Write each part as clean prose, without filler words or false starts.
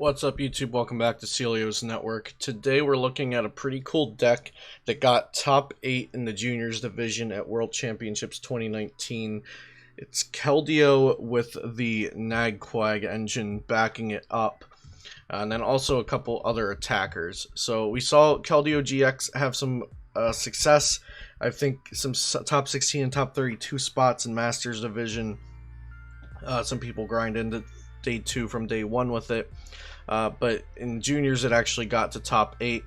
What's up YouTube? Welcome back to Celio's Network. Today we're looking at a pretty cool deck that got top 8 in the Juniors division at World Championships 2019. It's Keldeo with the Nagquag engine backing it up. And then also a couple other attackers. So we saw Keldeo-GX have some success. I think some top 16 and top 32 spots in Masters division. Some people grind into day 2 from day 1 with it. But in juniors it actually got to top 8,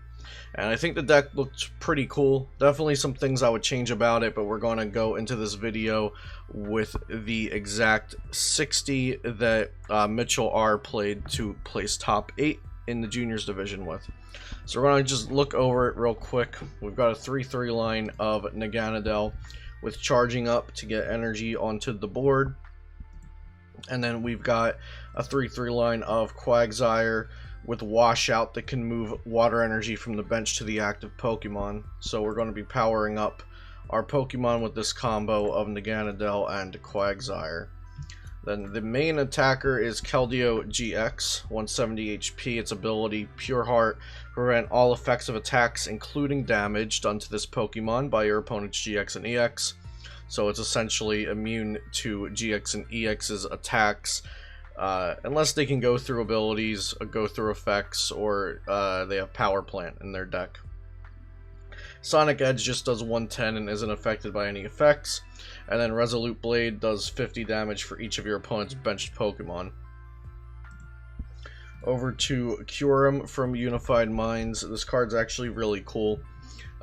and I think the deck looked pretty cool. Definitely some things I would change about it, but we're going to go into this video with the exact 60 that Mitchell R played to place top 8 in the juniors division with. So we're going to just look over it real quick. We've got a 3-3 line of Naganadel with charging up to get energy onto the board. And then we've got a 3-3 line of Quagsire with washout that can move water energy from the bench to the active Pokemon. So we're going to be powering up our Pokemon with this combo of Naganadel and Quagsire. Then the main attacker is Keldeo-GX, 170 HP. Its ability, Pure Heart, prevent all effects of attacks including damage done to this Pokemon by your opponent's GX and EX. So it's essentially immune to GX and EX's attacks, unless they can go through abilities, go through effects, or they have Power Plant in their deck. Sonic Edge just does 110 and isn't affected by any effects. And then Resolute Blade does 50 damage for each of your opponent's benched Pokemon. Over to Kyurem from Unified Minds. This card's actually really cool.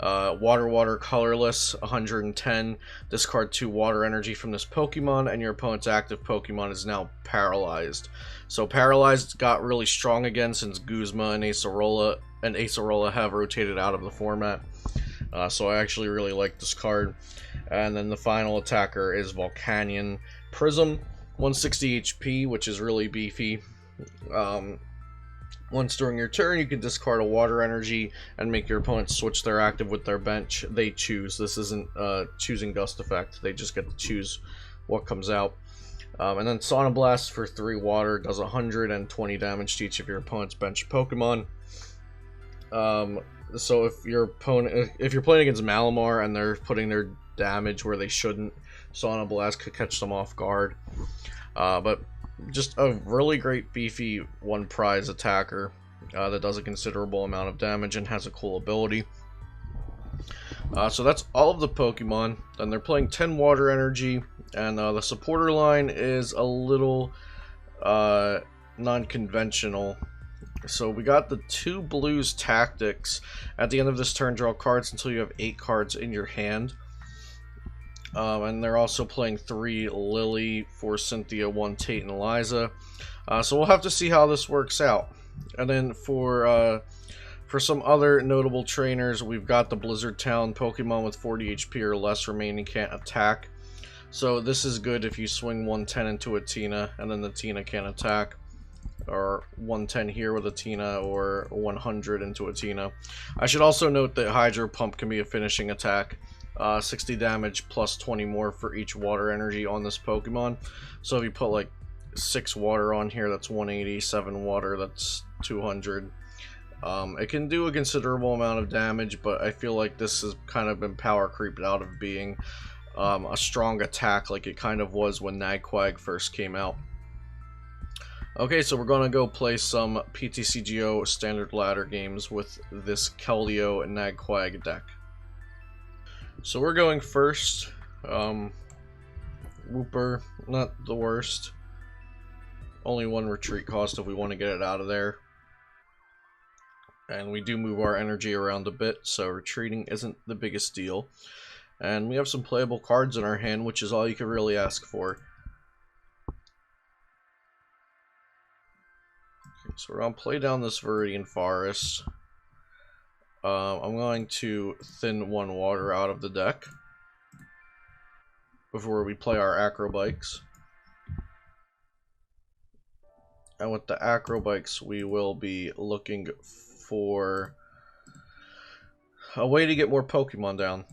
Water, colorless, 110. Discard 2 water energy from this Pokemon, and your opponent's active Pokemon is now paralyzed. So paralyzed got really strong again since Guzma and Acerola have rotated out of the format. So I actually really like this card. And then the final attacker is Volcanion Prism, 160 HP, which is really beefy. Once during your turn, you can discard a water energy and make your opponent switch their active with their bench. They choose. This isn't choosing Gust effect. They just get to choose what comes out. And then Sonoblast for 3 water does 120 damage to each of your opponent's bench Pokemon. So if you're playing against Malamar and they're putting their damage where they shouldn't, Sonoblast could catch them off guard. But just a really great beefy one prize attacker that does a considerable amount of damage and has a cool ability. So that's all of the Pokemon. And they're playing 10 water energy, and the supporter line is a little non-conventional. So we got the 2 blues tactics. At the end of this turn, draw cards until you have 8 cards in your hand. And they're also playing 3 Lillie, 4 Cynthia, 1 Tate and Liza. So we'll have to see how this works out. And then for some other notable trainers, we've got the Blizzard Town Pokemon with 40 HP or less remaining can't attack. So this is good if you swing 110 into a Tina and then the Tina can't attack. Or 110 here with a Tina, or 100 into a Tina. I should also note that Hydro Pump can be a finishing attack. 60 damage plus 20 more for each water energy on this Pokemon. So if you put like 6 water on here, that's 180, 7 water, that's 200. It can do a considerable amount of damage, but I feel like this has kind of been power creeped out of being a strong attack like it kind of was when Nagquag first came out. Okay, so we're going to go play some PTCGO standard ladder games with this Keldeo Nagquag deck. So we're going first. Wooper, not the worst. Only 1 retreat cost if we want to get it out of there. And we do move our energy around a bit, so retreating isn't the biggest deal. And we have some playable cards in our hand, which is all you could really ask for. So we're going to play down this Viridian Forest. I'm going to thin 1 water out of the deck before we play our Acro Bikes. And with the Acro Bikes, we will be looking for a way to get more Pokemon down.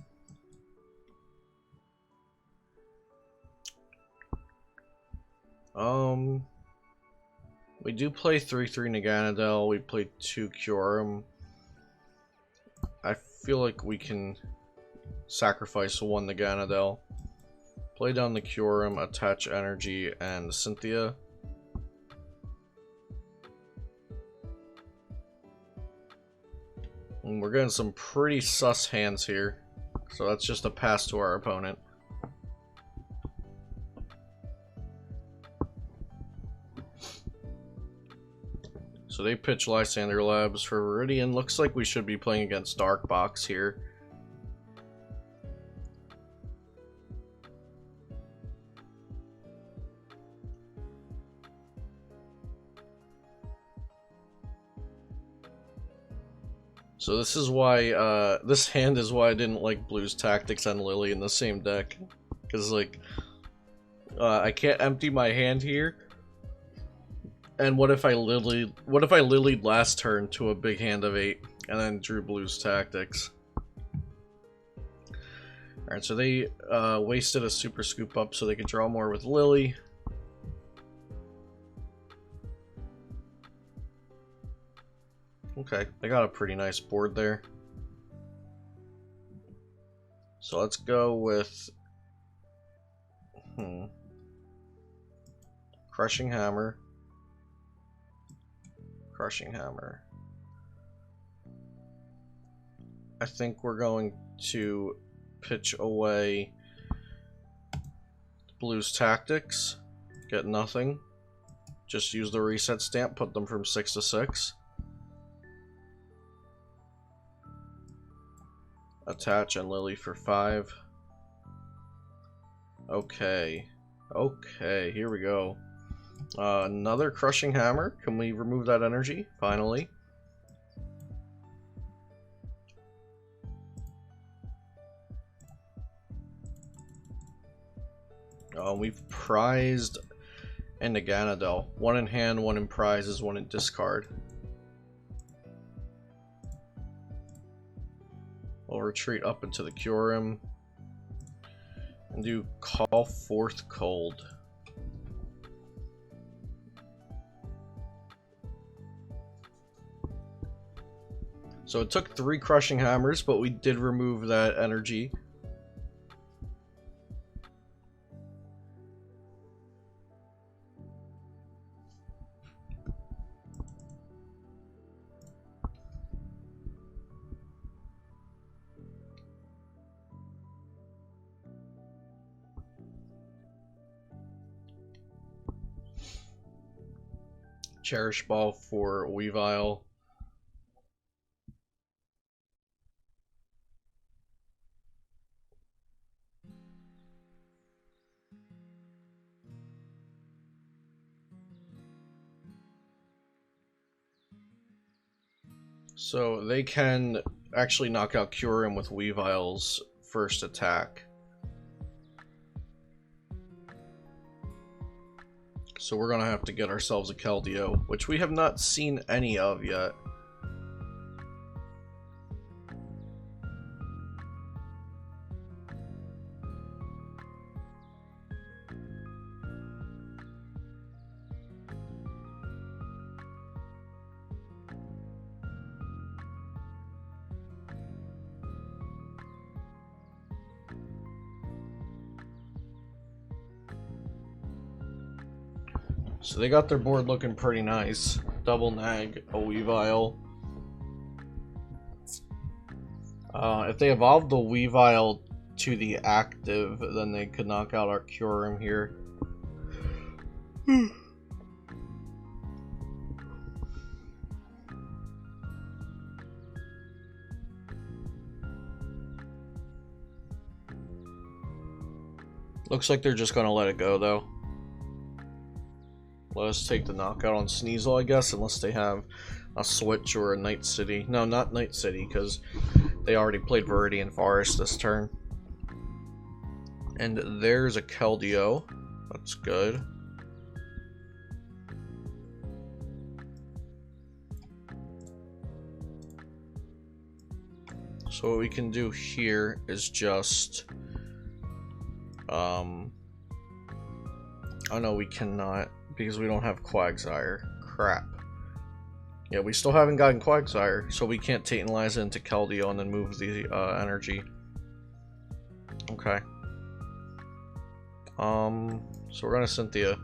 We do play 3/3 Naganadel. We play 2 Kyurem. I feel like we can sacrifice 1 Naganadel. Play down the Kyurem, attach energy, and Cynthia. And we're getting some pretty sus hands here. So that's just a pass to our opponent. So they pitch Lysander Labs for Viridian. Looks like we should be playing against Dark Box here. So this is why, this hand is why I didn't like Blue's Tactics and Lillie in the same deck. Because, like, I can't empty my hand here. And what if I Lillied last turn to a big hand of 8 and then drew Blue's Tactics? Alright, so they wasted a Super Scoop Up so they could draw more with Lillie. Okay, they got a pretty nice board there. So let's go with Crushing Hammer. Crushing Hammer. I think we're going to pitch away Blue's Tactics. Get nothing. Just use the reset stamp, put them from 6 to 6. Attach and Lillie for 5. Okay. Okay, here we go. Another Crushing Hammer. Can we remove that energy? Finally. We've prized and Naganadel. 1 in hand, 1 in prizes, 1 in discard. We'll retreat up into the Kyurem and do Call Forth Cold. So it took 3 Crushing Hammers, but we did remove that energy. Cherish Ball for Weavile. So they can actually knock out Kyurem with Weavile's first attack. So we're gonna have to get ourselves a Keldeo, which we have not seen any of yet. So they got their board looking pretty nice. Double Nag, a Weavile. If they evolved the Weavile to the active, then they could knock out our Kyurem here. Looks like they're just gonna let it go though. Let us take the knockout on Sneasel, I guess, unless they have a Switch or a Night City. No, not Night City, because they already played Viridian Forest this turn. And there's a Keldeo. That's good. So what we can do here is just... oh no, we cannot. Because we don't have Quagsire. Crap. Yeah, we still haven't gotten Quagsire, so we can't Tate Liza into Keldeo and then move the energy. Okay. So we're gonna Cynthia.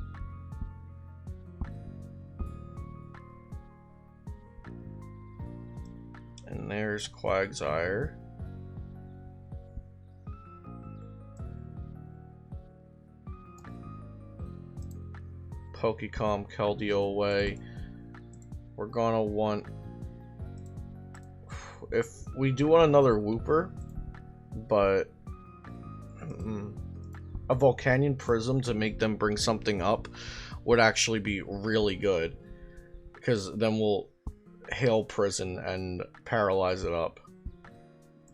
And there's Quagsire. Pokémon Keldeo away. We're gonna want, if we do want another Wooper, but a Volcanion Prism to make them bring something up would actually be really good, because then we'll Hail Prison and paralyze it up.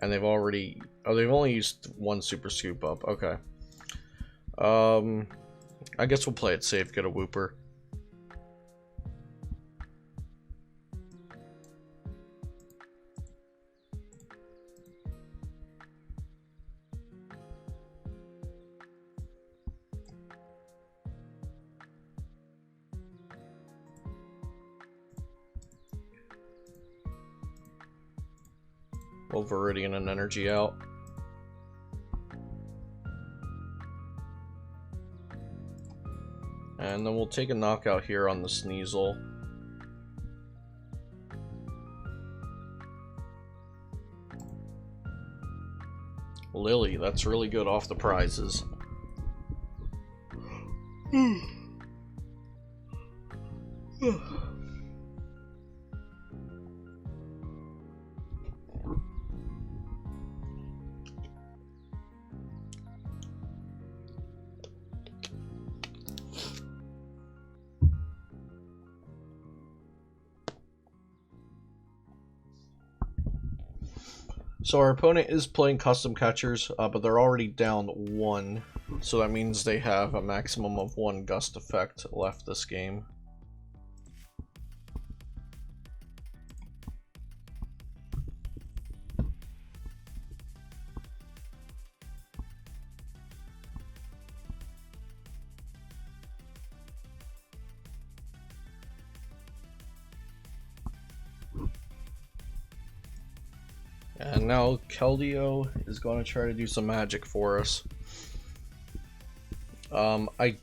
And they've already, oh, they've only used one Super Scoop up. Okay. I guess we'll play it safe, get a Wooper. We'll Viridian and energy out. And then we'll take a knockout here on the Sneasel. Lillie, that's really good off the prizes. So our opponent is playing custom catchers, but they're already down 1, so that means they have a maximum of 1 gust effect left this game. And now Keldeo is going to try to do some magic for us. I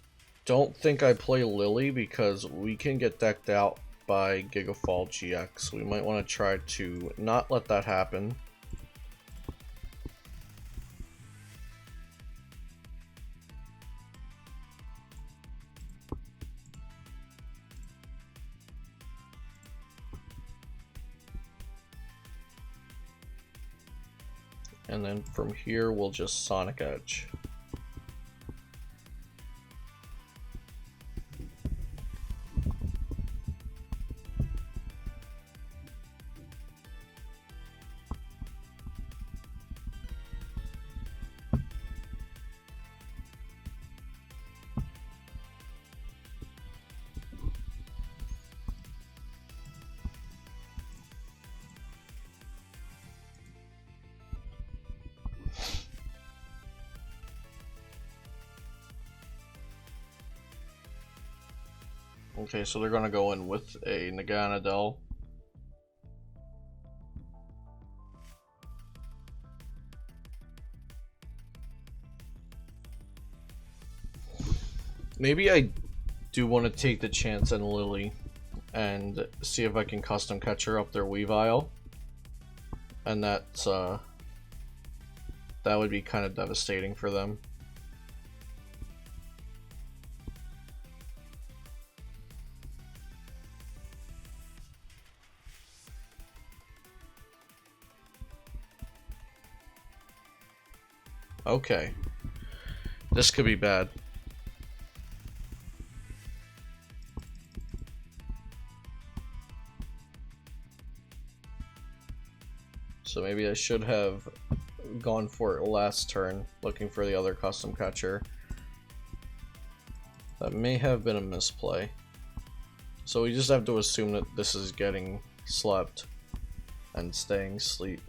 don't think I play Lillie because we can get decked out by Gigafall GX. We might want to try to not let that happen. And then from here, we'll just Sonic Edge. Okay, so they're gonna go in with a Naganadel. Maybe I do want to take the chance on Lillie and see if I can custom catch her up their Weavile. And that's that would be kind of devastating for them. Okay, this could be bad. So maybe I should have gone for it last turn, looking for the other custom catcher. That may have been a misplay. So we just have to assume that this is getting slept and staying asleep.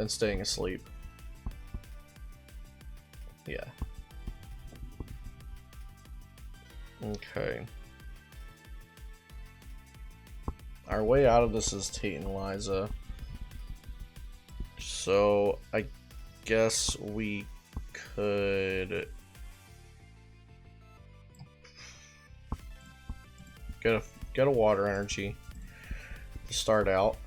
Yeah. our way out of this is Tate Liza. So I guess we could get a water energy to start out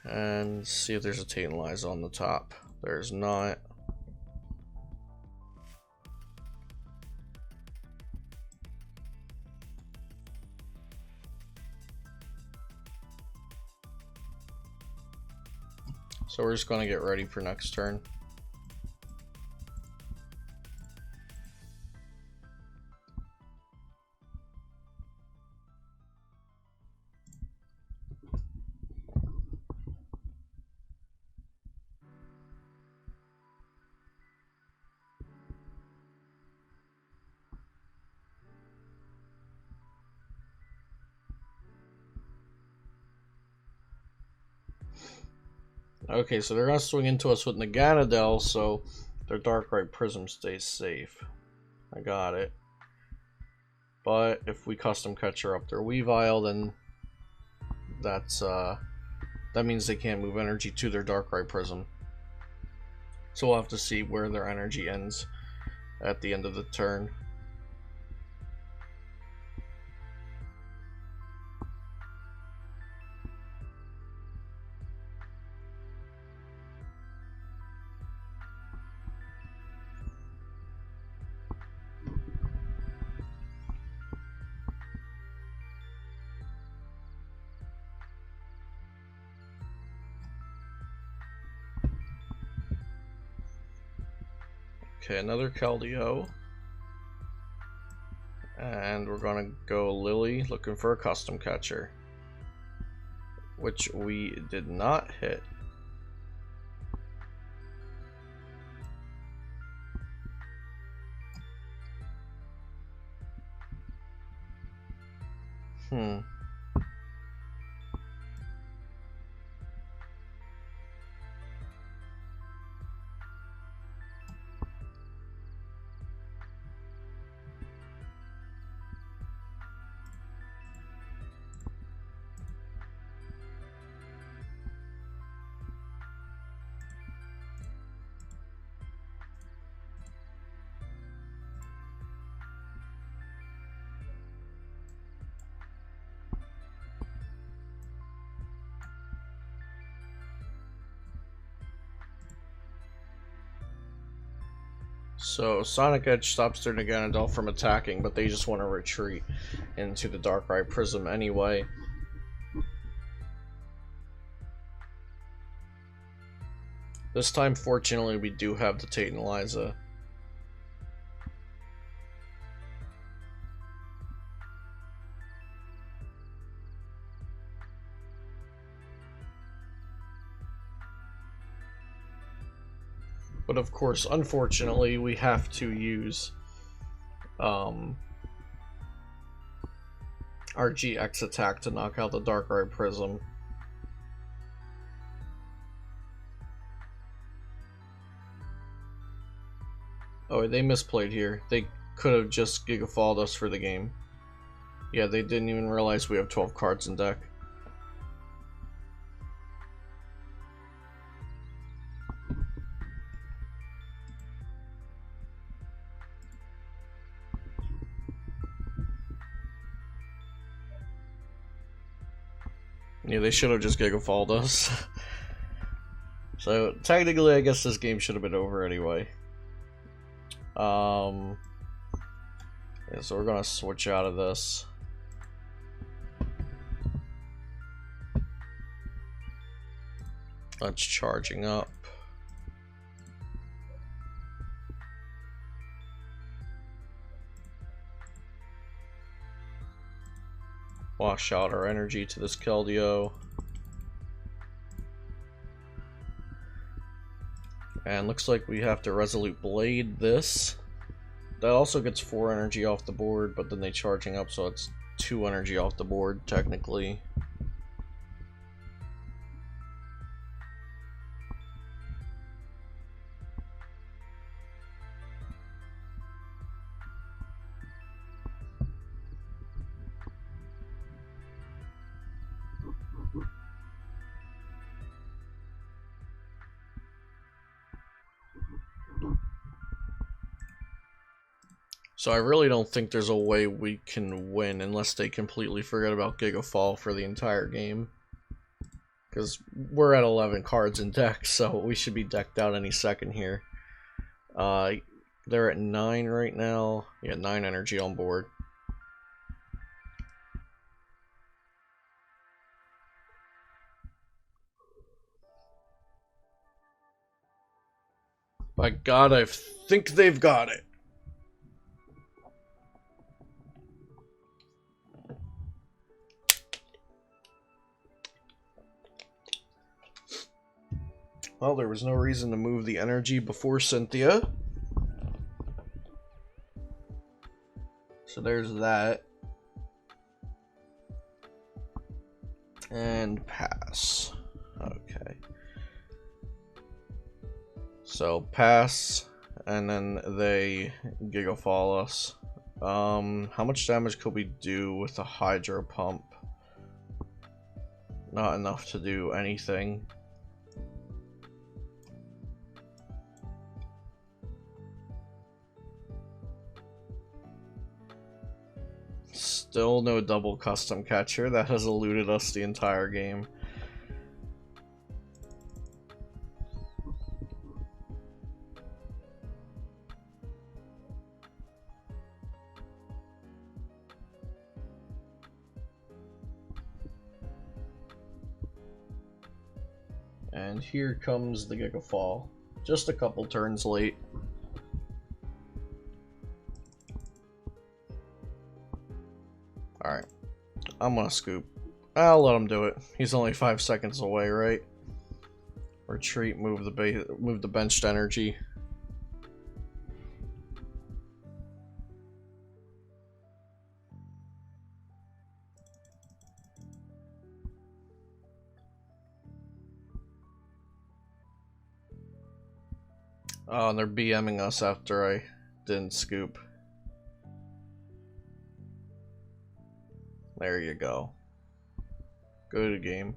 and see if there's a Tate Liza on the top. There's not. So we're just going to get ready for next turn. Okay, so they're going to swing into us with Naganadel, so their Darkrai Prism stays safe. I got it. But if we custom catcher up their Weavile, then that means they can't move energy to their Darkrai Prism. So we'll have to see where their energy ends at the end of the turn. Okay, another Keldeo. And we're gonna go Lillie, looking for a custom catcher, which we did not hit. So Sonic Edge stops their Naganadel from attacking, but they just want to retreat into the Darkrai Prism anyway. This time, fortunately, we do have the Tate Liza. But of course, unfortunately, we have to use our GX attack to knock out the Darkrai Prism. Oh, they misplayed here. They could have just Gigafalled us for the game. Yeah, they didn't even realize we have 12 cards in deck. Yeah, they should have just Gigafalled us. So, technically, I guess this game should have been over anyway. Yeah, so we're gonna switch out of this. That's charging up. Wash out our energy to this Keldeo. And looks like we have to Resolute Blade this. That also gets 4 energy off the board, but then they charging up, so it's 2 energy off the board, technically. So I really don't think there's a way we can win unless they completely forget about Gigafall for the entire game. Because we're at 11 cards in deck, so we should be decked out any second here. They're at 9 right now. Yeah, 9 energy on board. By God, I think they've got it. Well, there was no reason to move the energy before Cynthia. So there's that. And pass. Okay. So pass, and then they Gigafall us. How much damage could we do with a Hydro Pump? Not enough to do anything. Still no double custom catcher. That has eluded us the entire game. And here comes the Gigafall. Just a couple turns late. Alright. I'm gonna scoop. I'll let him do it. He's only 5 seconds away, right? Retreat, move the benched energy. Oh, and they're BMing us after I didn't scoop. There you go. Go to game.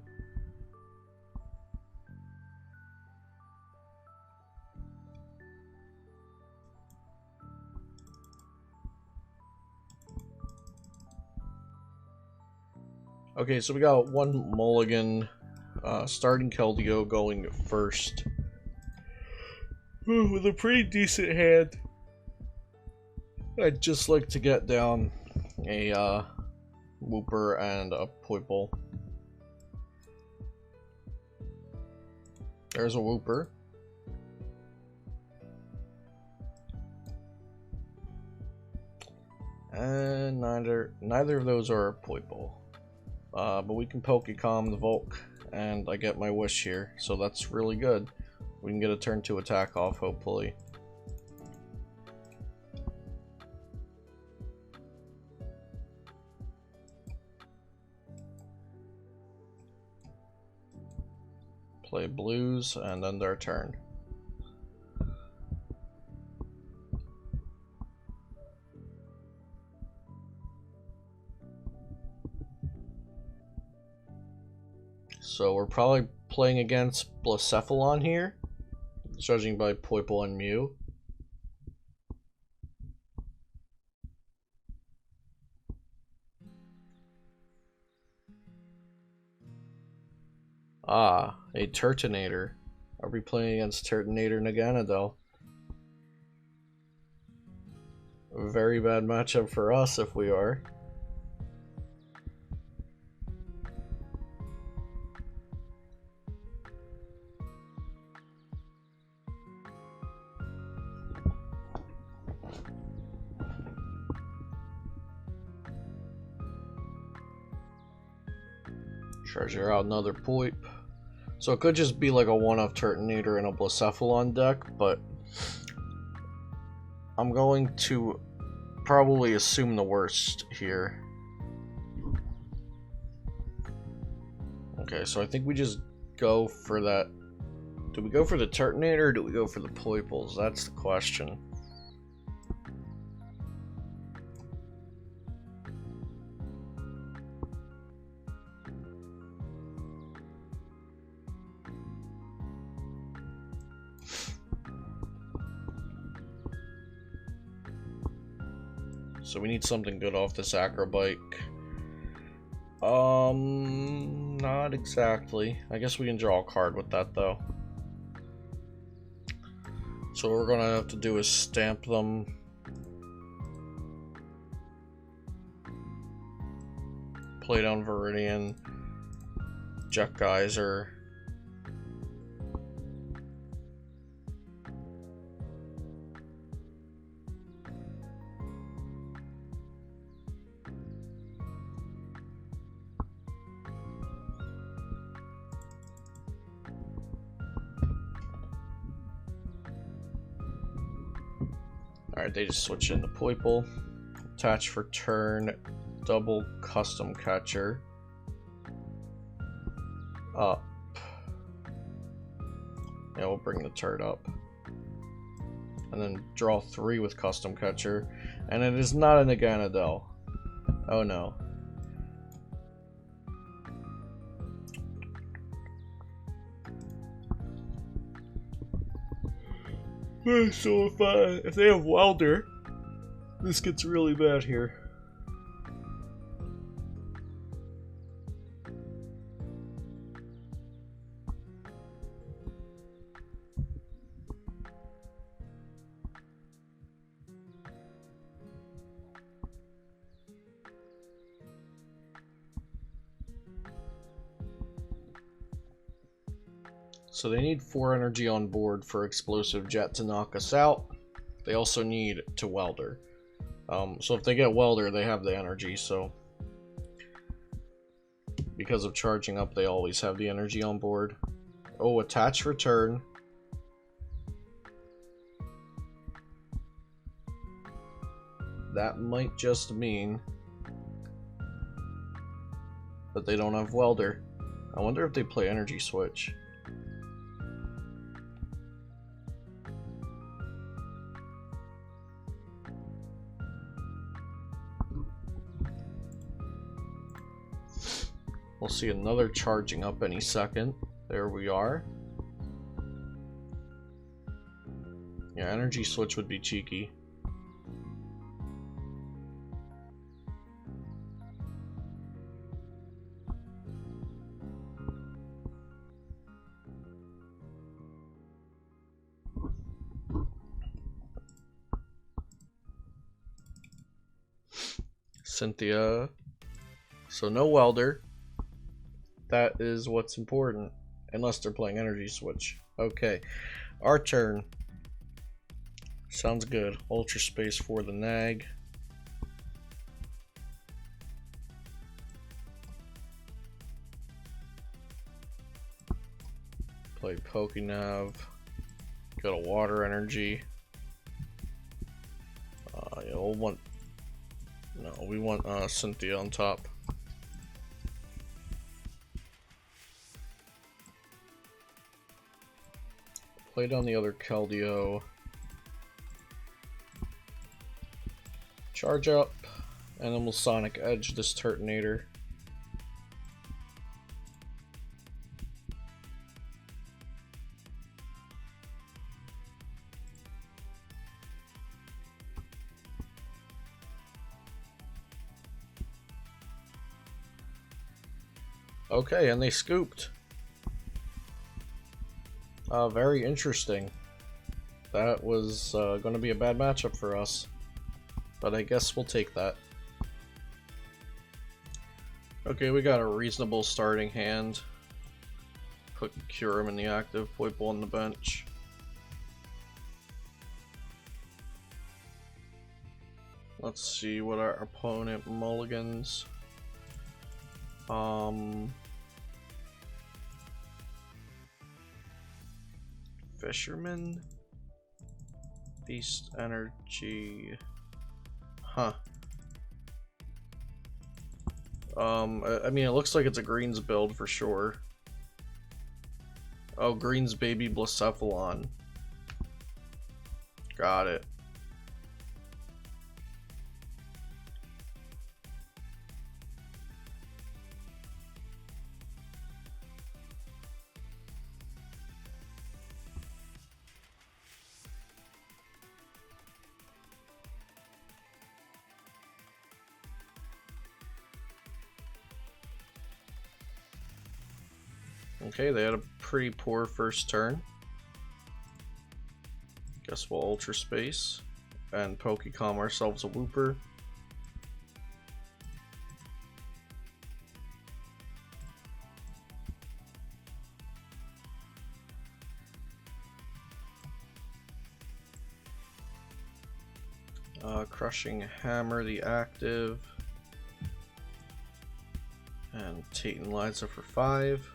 Okay, so we got one mulligan, starting Keldeo going first. With a pretty decent hand. I'd just like to get down a Wooper and a Poipole. There's a Wooper. And neither of those are a Poipole. But we can Pokecom the Volk, and I get my wish here, so that's really good. We can get a turn 2 attack off, hopefully. Play blues, and then their turn. So we're probably playing against Blacephalon here, judging by Poipole and Mew. Ah, a Turtonator. Are we playing against Turtonator Naganadel? A very bad matchup for us if we are. Treasure out another Poip. So it could just be like a one-off Turtonator and a Blacephalon deck, but I'm going to probably assume the worst here. Okay, so I think we just go for that. Do we go for the Turtonator or do we go for the Poipoles? That's the question. So we need something good off this Acro Bike. Not exactly. I guess we can draw a card with that though. So what we're gonna have to do is stamp them. Play down Viridian, Jet Geyser. Alright, they just switch into Poipole. Attach for turn, double custom catcher. Up. Yeah, we'll bring the turd up. And then draw 3 with custom catcher. And it is not a Naganadel. Oh no. So if they have Welder, this gets really bad here. So they need 4 energy on board for Explosive Jet to knock us out. They also need to Welder. So if they get Welder, they have the energy, so because of charging up, they always have the energy on board. Oh, attach return. That might just mean that they don't have Welder. I wonder if they play energy switch. We'll see another charging up any second. There we are. Yeah, energy switch would be cheeky. Cynthia. So no Welder. That is what's important. Unless they're playing energy switch. Okay. Our turn. Sounds good. Ultra Space for the Nag. Play PokéNav. Got a water energy. Yeah, we'll want. No, we want Cynthia on top. Play down the other Keldeo. Charge up, and then we'll Sonic Edge this Turtonator. Okay, and they scooped. Very interesting. That was going to be a bad matchup for us, but I guess we'll take that. Okay, we got a reasonable starting hand. Put Kyurem in the active, Poipole on the bench. Let's see what our opponent mulligans. Fisherman, Beast Energy, huh? I mean, it looks like it's a greens build for sure. Oh, greens baby Blacephalon. Got it. Okay, they had a pretty poor first turn. Guess we'll Ultra Space and Pokecom ourselves a Wooper. Crushing Hammer the active. And Tate Liza for 5.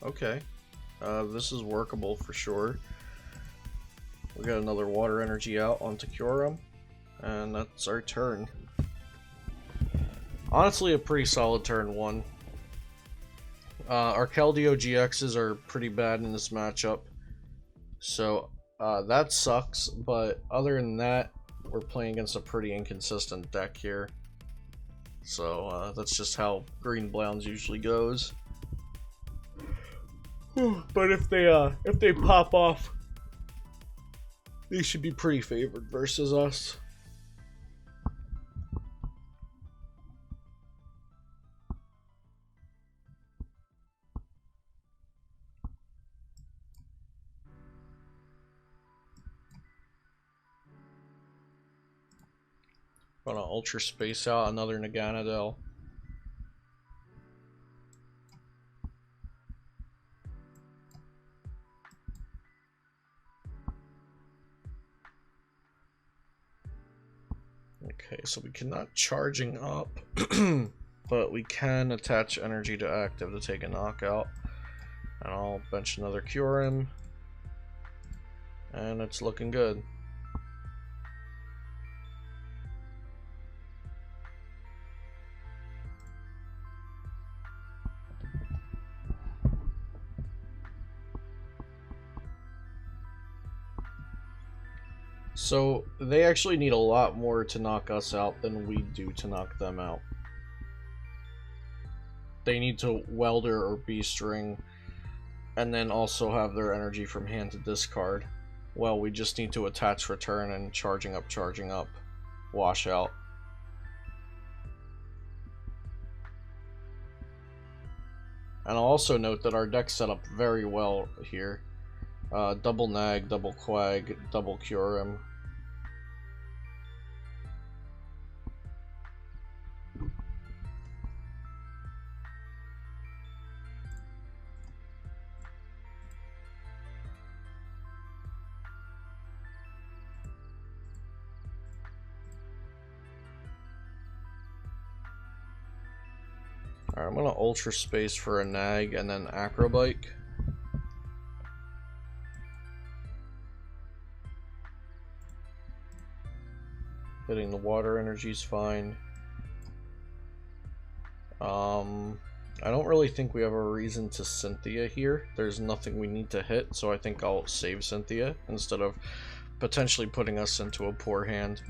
Okay, this is workable for sure. We got another water energy out onto Kyurem, and that's our turn. Honestly, a pretty solid turn 1. Our Keldeo-GXs are pretty bad in this matchup, so that sucks, but other than that, we're playing against a pretty inconsistent deck here. So that's just how Green Browns usually goes. But if they pop off, they should be pretty favored versus us. Gonna Ultra Space out another Naganadel. Okay, so we cannot charging up, but we can attach energy to active to take a knockout. And I'll bench another Kyurem, and it's looking good. So they actually need a lot more to knock us out than we do to knock them out. They need to Welder or B-String, and then also have their energy from hand to discard. Well, we just need to attach return and charging up, wash out. And I'll also note that our deck's set up very well here. Double Nag, double Quag, double Kyurem. Alright, I'm gonna Ultra Space for a Nag and then Acro Bike. Hitting the water energy's fine. I don't really think we have a reason to Cynthia here. There's nothing we need to hit, so I think I'll save Cynthia instead of potentially putting us into a poor hand.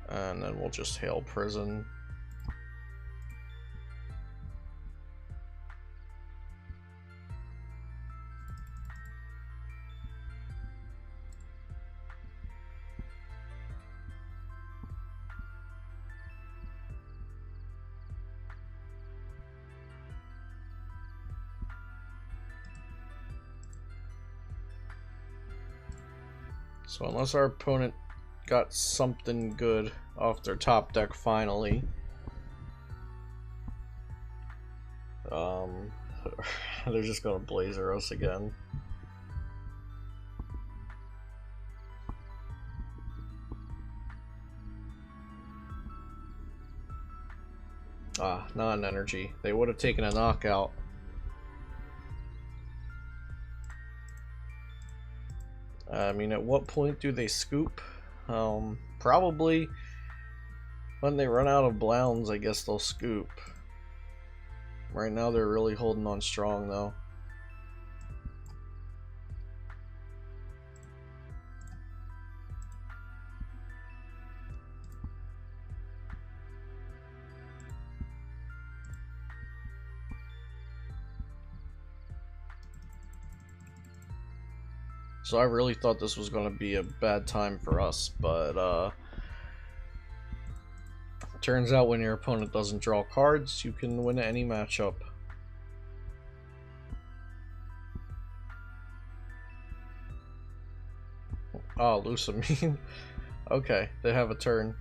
And then we'll just Hail Prison. So unless our opponent got something good off their top deck finally, they're just gonna Blazer us again. Ah, not an energy. They would have taken a knockout. I mean, at what point do they scoop? Probably when they run out of Blowns, I guess they'll scoop. Right now they're really holding on strong though. So I really thought this was going to be a bad time for us, but Turns out when your opponent doesn't draw cards, you can win any matchup. Oh, Lusamine. Okay, they have a turn.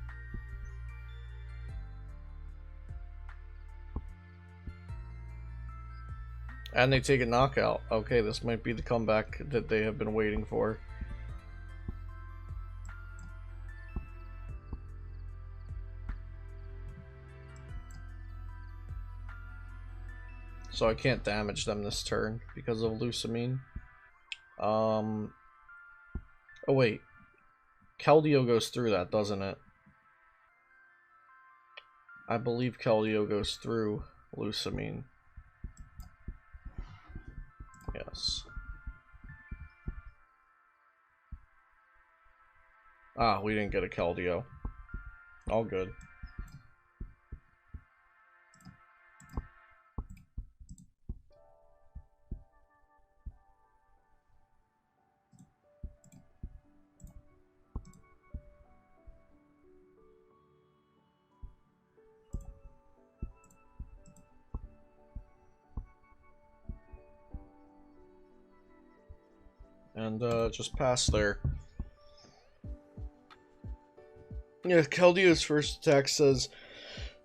And they take a knockout. Okay, this might be the comeback that they have been waiting for. So I can't damage them this turn because of Lusamine. Oh wait. Keldeo goes through that, doesn't it? I believe Keldeo goes through Lusamine. Yes. Ah, we didn't get a Keldeo. All good. And just pass there. Yeah, Keldeo's first attack says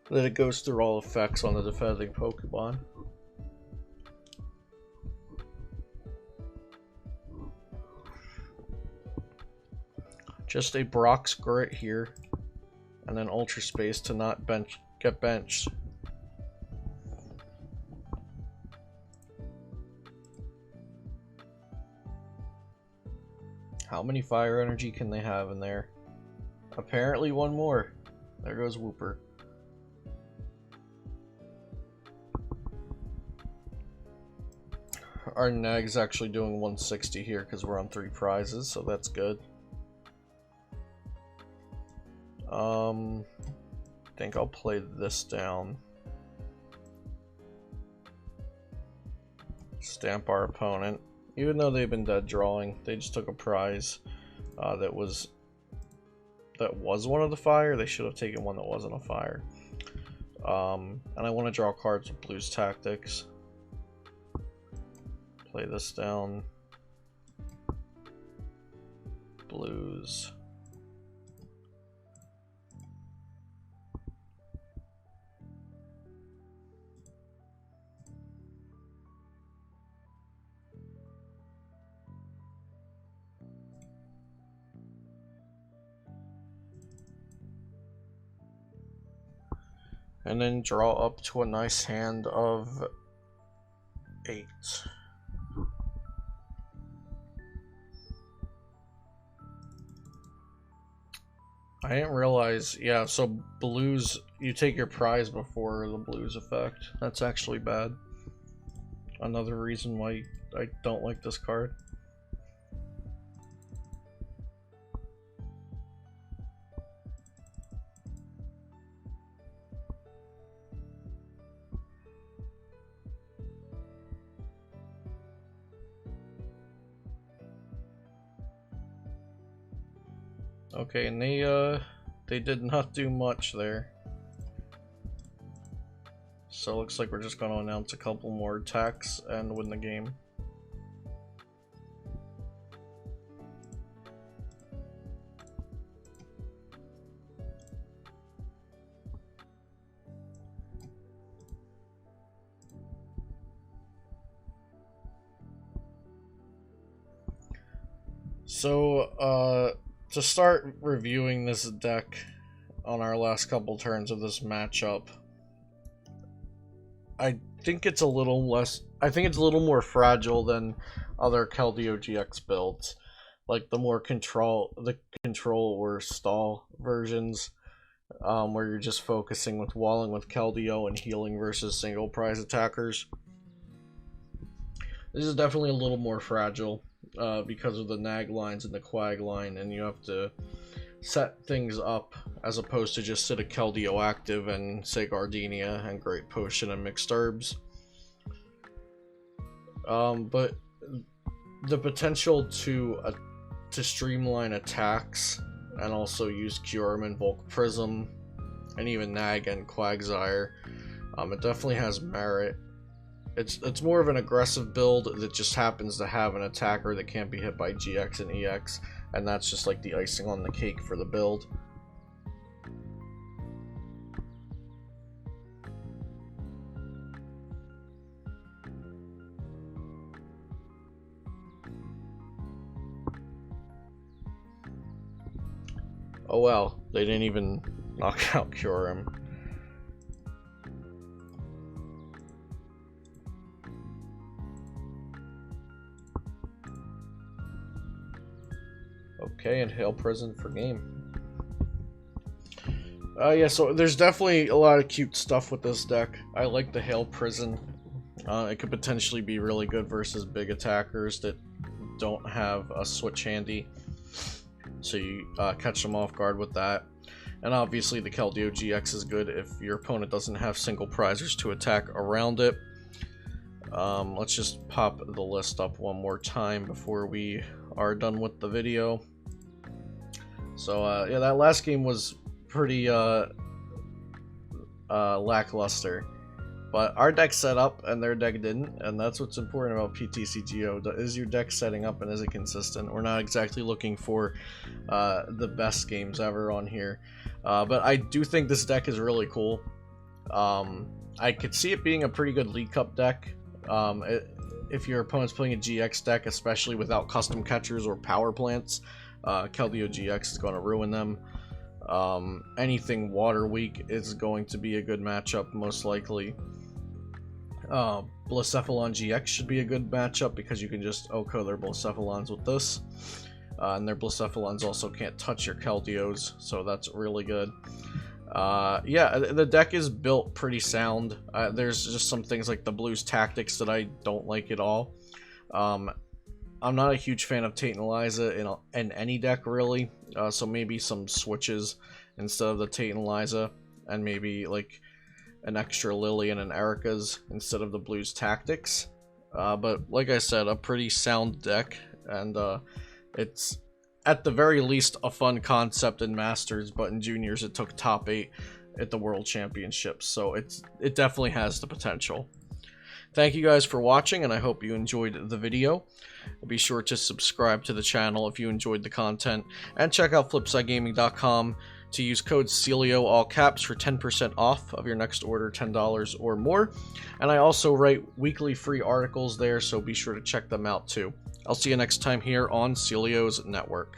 that it goes through all effects on the defending Pokemon. Just a Brock's Grit here, and then Ultra Space to not get benched. How many fire energy can they have in there? Apparently one more. There goes Wooper. Our Nag's actually doing 160 here because we're on 3 prizes, so that's good. I think I'll play this down. Stamp our opponent. Even though they've been dead drawing, they just took a prize that was one of the fire. They should have taken one that wasn't a fire. And I want to draw cards with Blues Tactics. Play this down. Blues. And then draw up to a nice hand of 8. I didn't realize, yeah, so blues, you take your prize before the blues effect. That's actually bad. Another reason why I don't like this card. Okay, and they did not do much there. So it looks like we're just going to announce a couple more attacks and win the game. So, to start reviewing this deck on our last couple turns of this matchup, I think it's a little more fragile than other Keldeo-GX builds, like the more control or stall versions, where you're just focusing with walling with Keldeo and healing versus single prize attackers. This is definitely a little more fragile. Because of the Nag lines and the Quag line, and you have to set things up as opposed to just sit a Keldeo active and say Gardenia and Great Potion and Mixed Herbs. But the potential to streamline attacks and also use Kyurem and Volc Prism and even Nag and Quagsire. It definitely has merit. It's more of an aggressive build that just happens to have an attacker that can't be hit by GX and EX, and that's just like the icing on the cake for the build. Oh well, they didn't even knock out Kyurem. Okay, and Hail Prison for game. Yeah, so there's definitely a lot of cute stuff with this deck. I like the Hail Prison. It could potentially be really good versus big attackers that don't have a switch handy. So you catch them off guard with that. And obviously the Keldeo-GX is good if your opponent doesn't have single prizers to attack around it. Let's just pop the list up one more time before we are done with the video. So yeah, that last game was pretty lackluster. But our deck set up and their deck didn't, and that's what's important about PTCGO. Is your deck setting up and is it consistent? We're not exactly looking for the best games ever on here. But I do think this deck is really cool. I could see it being a pretty good League Cup deck. If your opponent's playing a GX deck, especially without custom catchers or power plants, Keldeo-GX is going to ruin them. Anything water weak is going to be a good matchup, most likely. Blacephalon GX should be a good matchup because you can just OHKO their Blacephalons with this. And their Blacephalons also can't touch your Keldeos, so that's really good. Yeah, the deck is built pretty sound. There's just some things like the Blues Tactics that I don't like at all. I'm not a huge fan of Tate Liza in any deck, really. So maybe some switches instead of the Tate Liza, and maybe like an extra Lillie and an Erica's instead of the Blues Tactics. But like I said, a pretty sound deck, and it's at the very least a fun concept in Masters, but in Juniors it took top 8 at the World Championships, so it definitely has the potential. Thank you guys for watching, and I hope you enjoyed the video. Be sure to subscribe to the channel if you enjoyed the content, and check out flipsidegaming.com to use code CELIO, all caps, for 10% off of your next order, $10 or more. And I also write weekly free articles there, so be sure to check them out too. I'll see you next time here on Celio's Network.